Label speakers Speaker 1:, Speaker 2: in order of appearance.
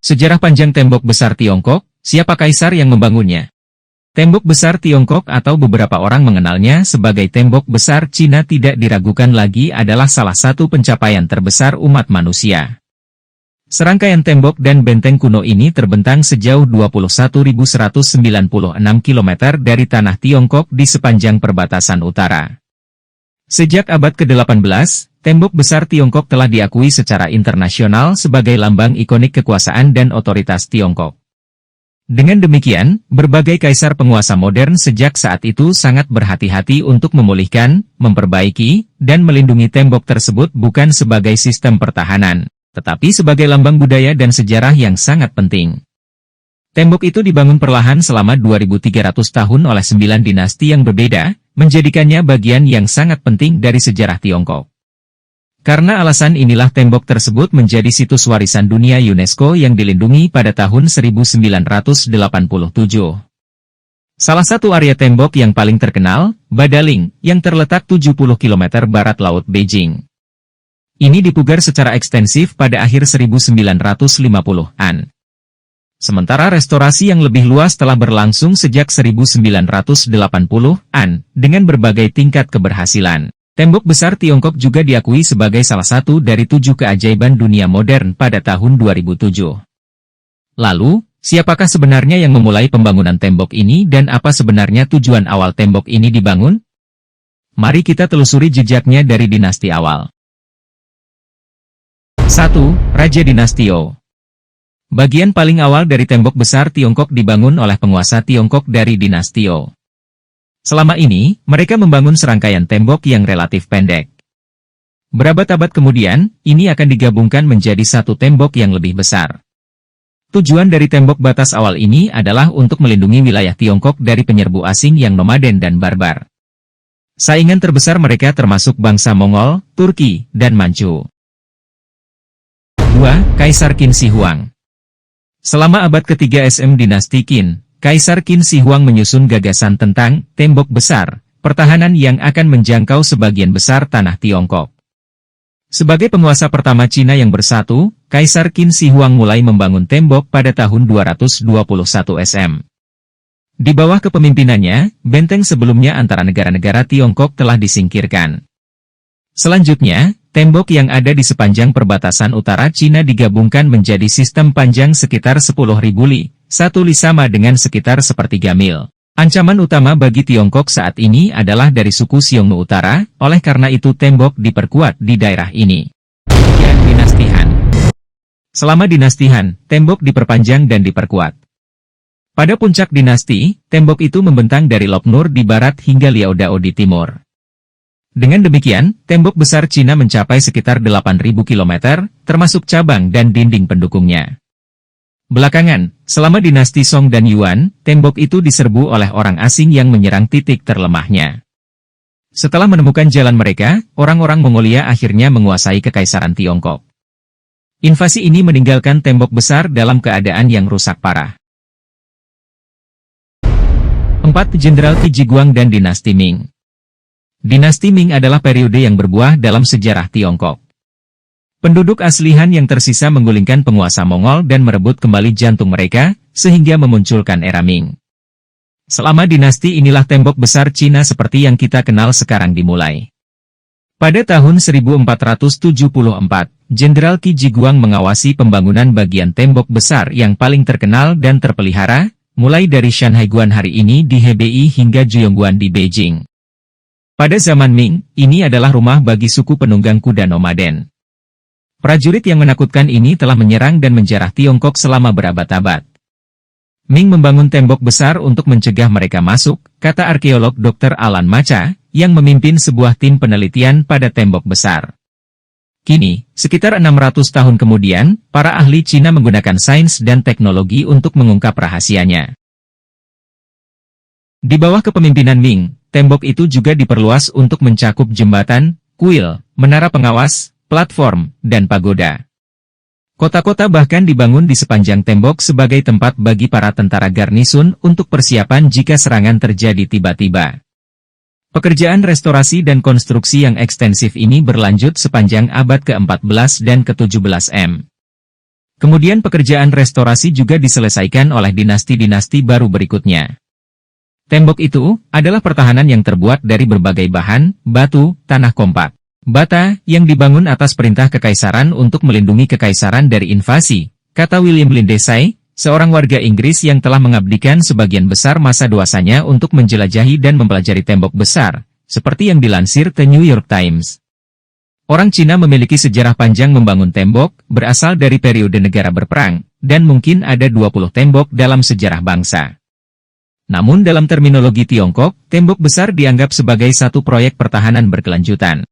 Speaker 1: Sejarah panjang tembok besar Tiongkok, siapa kaisar yang membangunnya? Tembok besar Tiongkok atau beberapa orang mengenalnya sebagai tembok besar Cina tidak diragukan lagi adalah salah satu pencapaian terbesar umat manusia. Serangkaian tembok dan benteng kuno ini terbentang sejauh 21.196 km dari tanah Tiongkok di sepanjang perbatasan utara. Sejak abad ke-18, tembok besar Tiongkok telah diakui secara internasional sebagai lambang ikonik kekuasaan dan otoritas Tiongkok. Dengan demikian, berbagai kaisar penguasa modern sejak saat itu sangat berhati-hati untuk memulihkan, memperbaiki, dan melindungi tembok tersebut bukan sebagai sistem pertahanan, tetapi sebagai lambang budaya dan sejarah yang sangat penting. Tembok itu dibangun perlahan selama 2.300 tahun oleh 9 dinasti yang berbeda, menjadikannya bagian yang sangat penting dari sejarah Tiongkok. Karena alasan inilah tembok tersebut menjadi situs warisan dunia UNESCO yang dilindungi pada tahun 1987. Salah satu area tembok yang paling terkenal, Badaling, yang terletak 70 km barat laut Beijing. Ini dipugar secara ekstensif pada akhir 1950-an. Sementara restorasi yang lebih luas telah berlangsung sejak 1980-an, dengan berbagai tingkat keberhasilan. Tembok besar Tiongkok juga diakui sebagai salah satu dari 7 keajaiban dunia modern pada tahun 2007. Lalu, siapakah sebenarnya yang memulai pembangunan tembok ini dan apa sebenarnya tujuan awal tembok ini dibangun? Mari kita telusuri jejaknya dari dinasti awal. 1. Raja Dinasti Zhou. Bagian paling awal dari tembok besar Tiongkok dibangun oleh penguasa Tiongkok dari dinasti Zhou. Selama ini, mereka membangun serangkaian tembok yang relatif pendek. Berabad-abad kemudian, ini akan digabungkan menjadi satu tembok yang lebih besar. Tujuan dari tembok batas awal ini adalah untuk melindungi wilayah Tiongkok dari penyerbu asing yang nomaden dan barbar. Saingan terbesar mereka termasuk bangsa Mongol, Turki, dan Manchu. 2. Kaisar Qin Shi Huang. Selama abad ketiga SM dinasti Qin, Kaisar Qin Shi Huang menyusun gagasan tentang tembok besar, pertahanan yang akan menjangkau sebagian besar tanah Tiongkok. Sebagai penguasa pertama Cina yang bersatu, Kaisar Qin Shi Huang mulai membangun tembok pada tahun 221 SM. Di bawah kepemimpinannya, benteng sebelumnya antara negara-negara Tiongkok telah disingkirkan. Selanjutnya, tembok yang ada di sepanjang perbatasan utara Cina digabungkan menjadi sistem panjang sekitar 10.000 li, 1 li sama dengan sekitar sepertiga mil. Ancaman utama bagi Tiongkok saat ini adalah dari suku Xiongnu Utara, oleh karena itu tembok diperkuat di daerah ini. 3. Dinasti Han. Selama dinasti Han, tembok diperpanjang dan diperkuat. Pada puncak dinasti, tembok itu membentang dari Lop Nur di barat hingga Liaodao di timur. Dengan demikian, tembok besar Cina mencapai sekitar 8.000 km, termasuk cabang dan dinding pendukungnya. Belakangan, selama dinasti Song dan Yuan, tembok itu diserbu oleh orang asing yang menyerang titik terlemahnya. Setelah menemukan jalan mereka, orang-orang Mongolia akhirnya menguasai kekaisaran Tiongkok. Invasi ini meninggalkan tembok besar dalam keadaan yang rusak parah. 4. Jenderal Qi Jiguang dan dinasti Ming. Dinasti Ming adalah periode yang berbuah dalam sejarah Tiongkok. Penduduk asli Han yang tersisa menggulingkan penguasa Mongol dan merebut kembali jantung mereka, sehingga memunculkan era Ming. Selama dinasti inilah tembok besar Cina seperti yang kita kenal sekarang dimulai. Pada tahun 1474, Jenderal Qi Jiguang mengawasi pembangunan bagian tembok besar yang paling terkenal dan terpelihara, mulai dari Shanhaiguan hari ini di Hebei hingga Juyongguan di Beijing. Pada zaman Ming, ini adalah rumah bagi suku penunggang kuda nomaden. Prajurit yang menakutkan ini telah menyerang dan menjarah Tiongkok selama berabad-abad. Ming membangun tembok besar untuk mencegah mereka masuk, kata arkeolog Dr. Alan Macha, yang memimpin sebuah tim penelitian pada tembok besar. Kini, sekitar 600 tahun kemudian, para ahli Cina menggunakan sains dan teknologi untuk mengungkap rahasianya. Di bawah kepemimpinan Ming, tembok itu juga diperluas untuk mencakup jembatan, kuil, menara pengawas, platform, dan pagoda. Kota-kota bahkan dibangun di sepanjang tembok sebagai tempat bagi para tentara garnisun untuk persiapan jika serangan terjadi tiba-tiba. Pekerjaan restorasi dan konstruksi yang ekstensif ini berlanjut sepanjang abad ke-14 dan ke-17 M. Kemudian pekerjaan restorasi juga diselesaikan oleh dinasti-dinasti baru berikutnya. Tembok itu adalah pertahanan yang terbuat dari berbagai bahan, batu, tanah kompak, bata, yang dibangun atas perintah kekaisaran untuk melindungi kekaisaran dari invasi, kata William Lindsay, seorang warga Inggris yang telah mengabdikan sebagian besar masa dewasanya untuk menjelajahi dan mempelajari tembok besar, seperti yang dilansir The New York Times. Orang Cina memiliki sejarah panjang membangun tembok, berasal dari periode negara berperang, dan mungkin ada 20 tembok dalam sejarah bangsa. Namun dalam terminologi Tiongkok, tembok besar dianggap sebagai satu proyek pertahanan berkelanjutan.